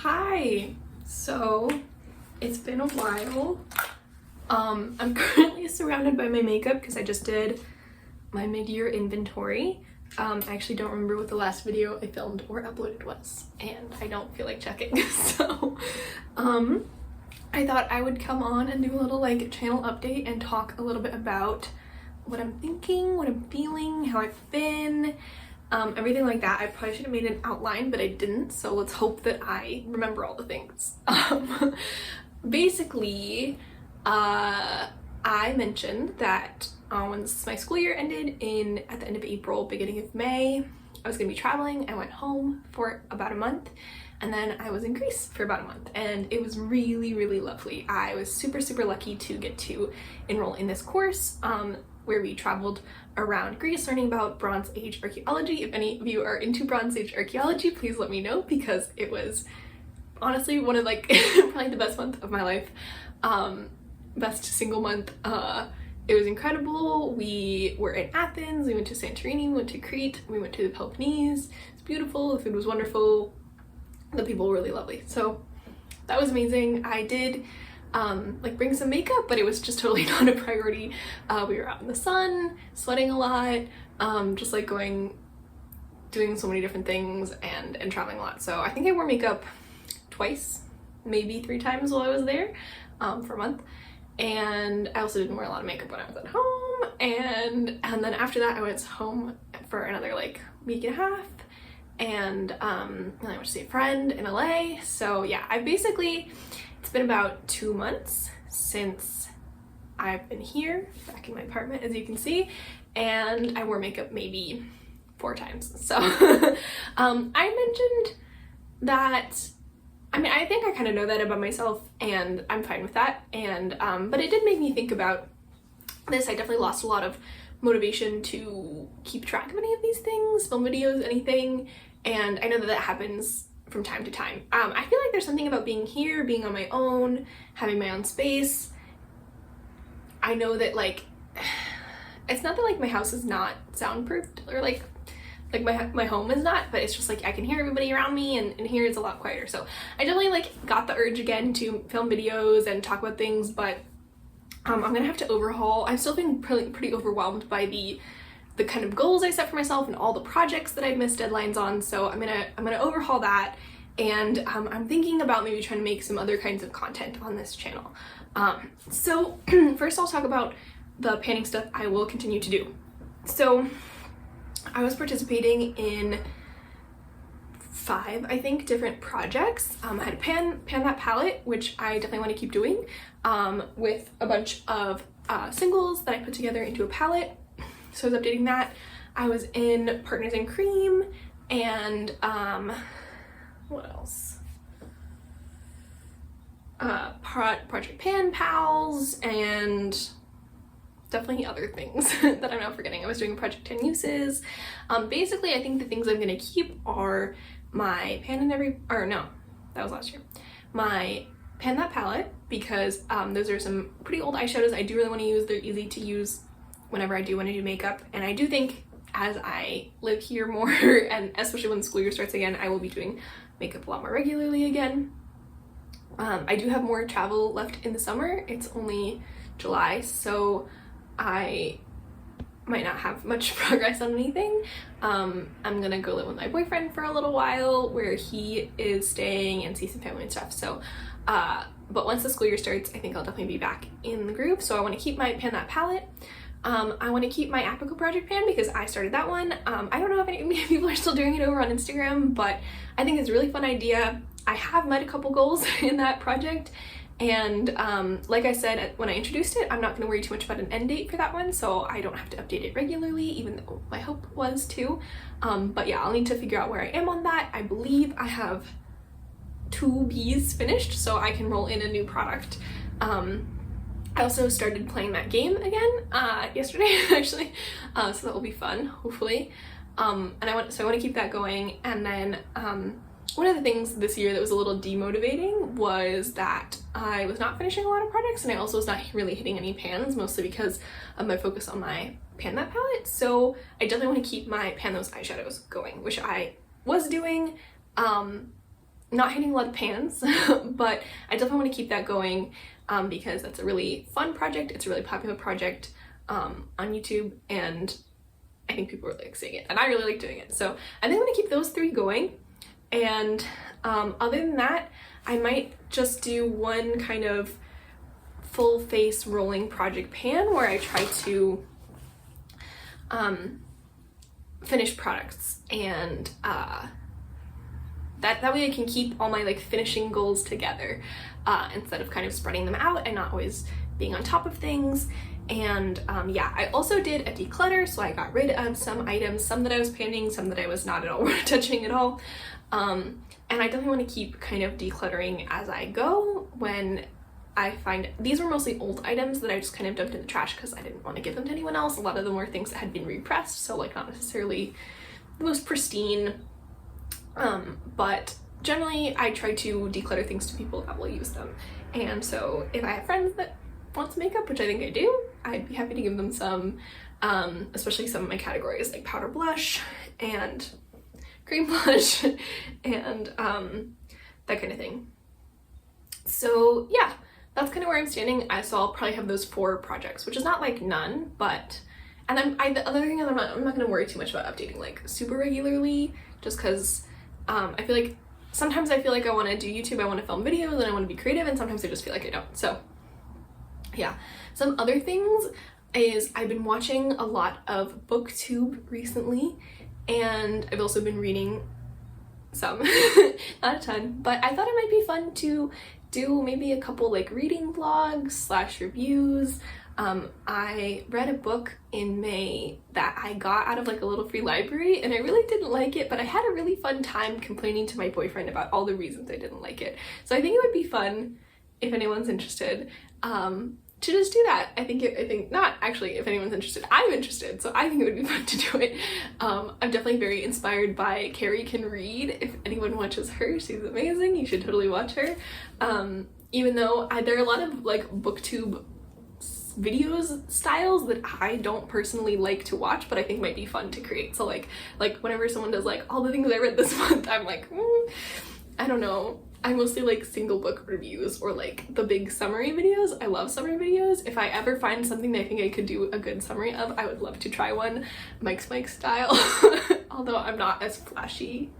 Hi! So, it's been a while. I'm currently surrounded by my makeup because I just did my mid-year inventory. I actually don't remember what the last video I filmed or uploaded was, and I don't feel like checking. So, I thought I would come on and do a little channel update and talk a little bit about what I'm thinking, what I'm feeling, how I've been, everything like that. I probably should have made an outline, but I didn't, so let's hope that I remember all the things. Basically, I mentioned that once my school year ended at the end of April, beginning of May, I was gonna be traveling. I went home for about a month, and then I was in Greece for about a month, and it was really, really lovely. I was super, super lucky to get to enroll in this course where we traveled around Greece learning about Bronze Age archaeology. If any of you are into Bronze Age archaeology, please let me know, because it was honestly one of probably the best month of my life. Best single month. It was incredible. We were in Athens, we went to Santorini, we went to Crete, we went to the Peloponnese. It's beautiful, the food was wonderful, the people were really lovely. So that was amazing. I did bring some makeup, but it was just totally not a priority. We were out in the sun, sweating a lot, just doing so many different things and traveling a lot. So I think I wore makeup twice, maybe 3 times while I was there for a month. And I also didn't wear a lot of makeup when I was at home. And then after that I went home for another week and a half. And then I went to see a friend in LA. So yeah, it's been about 2 months since I've been here, back in my apartment, as you can see, and I wore makeup maybe 4 times. So I mentioned that, I think I kind of know that about myself, and I'm fine with that. And but it did make me think about this. I definitely lost a lot of motivation to keep track of any of these things, film videos, anything, and I know that happens from time to time. I feel like there's something about being here, being on my own, having my own space. I know that it's not that my house is not soundproofed, or my home is not, but it's just I can hear everybody around me, and here it's a lot quieter. So I definitely got the urge again to film videos and talk about things, but I'm gonna have to overhaul. I'm still being pretty overwhelmed by the kind of goals I set for myself and all the projects that I've missed deadlines on. So I'm gonna overhaul that, and I'm thinking about maybe trying to make some other kinds of content on this channel. So first I'll talk about the panning stuff I will continue to do. So I was participating in 5, I think, different projects. I had a pan that palette, which I definitely want to keep doing, with a bunch of singles that I put together into a palette. So I was updating that. I was in Partners in Cream, and what else? Project Pan Pals, and definitely other things that I'm now forgetting. I was doing Project 10 Uses. Basically, I think the things I'm gonna keep are my that was last year. My Pan That palette, because those are some pretty old eyeshadows I do really want to use. They're easy to use whenever I do want to do makeup, and I do think as I live here more, and especially when the school year starts again, I will be doing makeup a lot more regularly again. I do have more travel left in the summer. It's only July, so I might not have much progress on anything. I'm gonna go live with my boyfriend for a little while, where he is staying, and see some family and stuff. So but once the school year starts, I think I'll definitely be back in the group. So I want to keep my Pan That palette. I want to keep my Apical project pan, because I started that one. I don't know if any people are still doing it over on Instagram, but I think it's a really fun idea. I have met a couple goals in that project, and like I said when I introduced it, I'm not going to worry too much about an end date for that one, so I don't have to update it regularly, even though my hope was to. But yeah, I'll need to figure out where I am on that. I believe I have 2 Bs finished, so I can roll in a new product. I also started playing that game again yesterday, actually, so that will be fun, hopefully. And I want to keep that going. And then one of the things this year that was a little demotivating was that I was not finishing a lot of projects, and I also was not really hitting any pans, mostly because of my focus on my Pan That palette. So I definitely want to keep my Pan Those eyeshadows going, which I was doing. not hitting a lot of pans, but I definitely want to keep that going because that's a really fun project. It's a really popular project on YouTube, and I think people really like seeing it, and I really like doing it. So I think I'm going to keep those 3 going, and other than that, I might just do one kind of full face rolling project pan where I try to finish products, and that way I can keep all my like finishing goals together instead of kind of spreading them out and not always being on top of things. And yeah, I also did a declutter, so I got rid of some items, some that I was panning, some that I was not at all touching at all. And I definitely want to keep kind of decluttering as I go. When I find these were mostly old items that I just kind of dumped in the trash because I didn't want to give them to anyone else. A lot of them were things that had been repressed, so like not necessarily the most pristine, but generally I try to declutter things to people that will use them. And so if I have friends that want some makeup, which I think I do, I'd be happy to give them some, especially some of my categories like powder blush and cream blush and that kind of thing. So yeah, that's kind of where I'm standing. So I'll probably have those 4 projects, which is not like none, but, and the other thing is I'm not going to worry too much about updating like super regularly, just because I feel like sometimes I feel like I want to do YouTube, I want to film videos, and I want to be creative, and sometimes I just feel like I don't. So yeah, some other things is I've been watching a lot of Booktube recently, and I've also been reading some, not a ton, but I thought it might be fun to do maybe a couple like reading vlogs / reviews. I read a book in May that I got out of like a little free library, and I really didn't like it, but I had a really fun time complaining to my boyfriend about all the reasons I didn't like it. So I think it would be fun if anyone's interested to just do that. I think not actually if anyone's interested, I'm interested, so I think it would be fun to do it. I'm definitely very inspired by Carrie Can Read. If anyone watches her, she's amazing. You should totally watch her. Even though there are a lot of like Booktube videos styles that I don't personally like to watch, but I think might be fun to create. So like whenever someone does like all the things I read this month, I'm like, I don't know. I mostly like single book reviews or like the big summary videos. I love summary videos. If I ever find something that I think I could do a good summary of, I would love to try one, Mike style. Although I'm not as flashy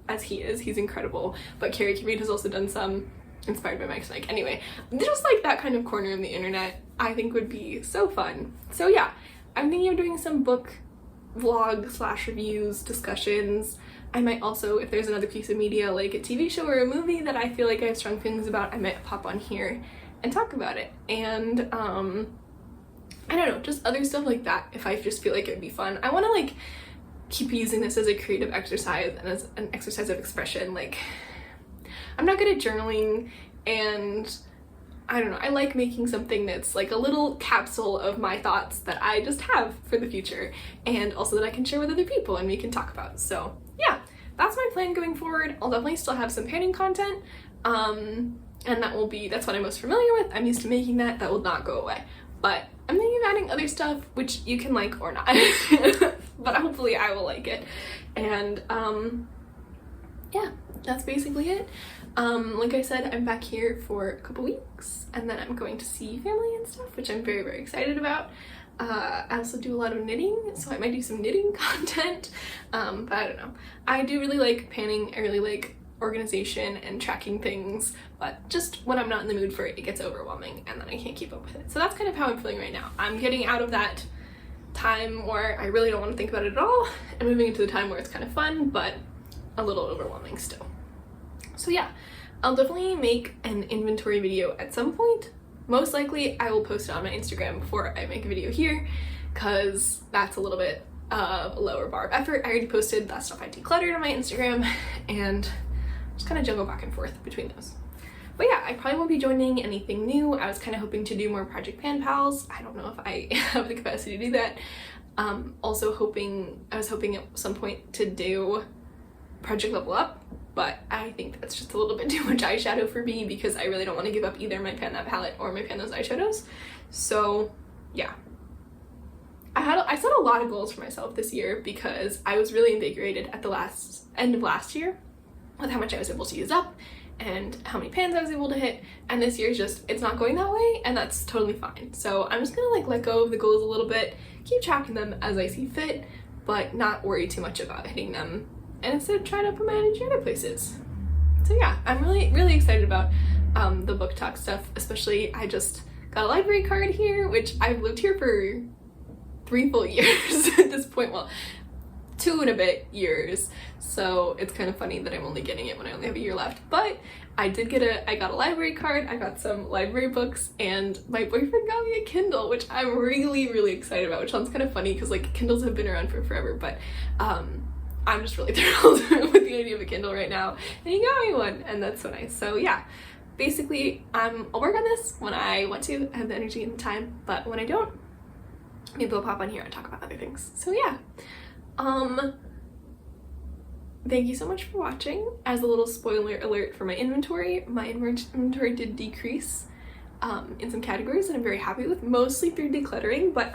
as he is. He's incredible. But Carrie Can Read has also done some inspired by Mike. Anyway, just like that kind of corner of the internet I think would be so fun. So yeah, I'm thinking of doing some book vlog / reviews, discussions. I might also, if there's another piece of media like a TV show or a movie that I feel like I have strong feelings about, I might pop on here and talk about it. And I don't know, just other stuff like that if I just feel like it would be fun. I want to like keep using this as a creative exercise and as an exercise of expression. Like, I'm not good at journaling, and I don't know, I like making something that's like a little capsule of my thoughts that I just have for the future, and also that I can share with other people and we can talk about. So yeah, that's my plan going forward. I'll definitely still have some painting content, and that's what I'm most familiar with. I'm used to making that. That will not go away. But I'm thinking of adding other stuff, which you can like or not. But hopefully I will like it. And yeah, that's basically it. Like I said, I'm back here for a couple weeks, and then I'm going to see family and stuff, which I'm very, very excited about. I also do a lot of knitting, so I might do some knitting content, but I don't know. I do really like panning. I really like organization and tracking things, but just when I'm not in the mood for it, it gets overwhelming, and then I can't keep up with it. So that's kind of how I'm feeling right now. I'm getting out of that time where I really don't want to think about it at all, and moving into the time where it's kind of fun, but a little overwhelming still. So yeah, I'll definitely make an inventory video at some point. Most likely I will post it on my Instagram before I make a video here, because that's a little bit of a lower bar of effort. I already posted that stuff I decluttered on my Instagram, and just kind of juggle back and forth between those. But yeah, I probably won't be joining anything new. I was kind of hoping to do more Project Pan Pals. I don't know if I have the capacity to do that. I was hoping at some point to do Project Level Up, but I think that's just a little bit too much eyeshadow for me, because I really don't want to give up either my Pan That palette or my Pan Those eyeshadows. So yeah, I set a lot of goals for myself this year because I was really invigorated at the end of last year, with how much I was able to use up and how many pans I was able to hit, and this year's just, it's not going that way, and that's totally fine. So I'm just gonna like let go of the goals a little bit, keep tracking them as I see fit, but not worry too much about hitting them, and instead try to put my energy other places. So yeah, I'm really excited about the book talk stuff, especially I just got a library card here, which I've lived here for 3 full years at this point, well, 2 and a bit years, so it's kind of funny that I'm only getting it when I only have a year left. But I got a library card, I got some library books, and my boyfriend got me a Kindle, which I'm really excited about, which sounds kind of funny because like Kindles have been around for forever, but I'm just really thrilled with the idea of a Kindle right now, and he got me one, and that's so nice. So yeah, basically I'll work on this when I want to, I have the energy and the time, but when I don't, maybe I'll pop on here and talk about other things. So yeah, thank you so much for watching. As a little spoiler alert for my inventory did decrease in some categories that I'm very happy with, mostly through decluttering, but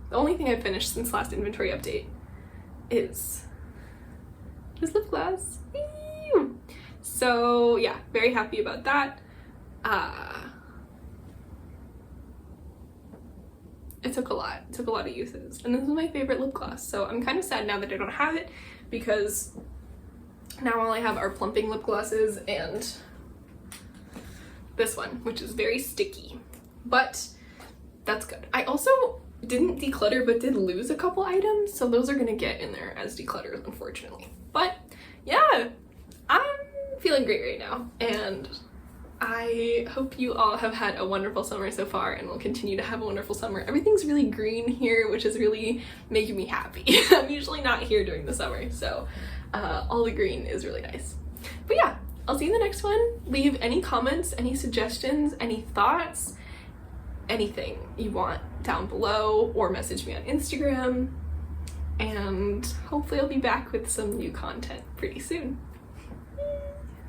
the only thing I finished since last inventory update is lip gloss. Ew. So yeah, very happy about that. It took a lot of uses, and this is my favorite lip gloss, so I'm kind of sad now that I don't have it, because now all I have are plumping lip glosses and this one, which is very sticky, but that's good. I also didn't declutter but did lose a couple items, so those are gonna get in there as declutters, unfortunately. But yeah, I'm feeling great right now, and I hope you all have had a wonderful summer so far and will continue to have a wonderful summer. Everything's really green here, which is really making me happy. I'm usually not here during the summer, so all the green is really nice. But yeah, I'll see you in the next one. Leave any comments, any suggestions, any thoughts, anything you want down below, or message me on Instagram, and hopefully I'll be back with some new content pretty soon.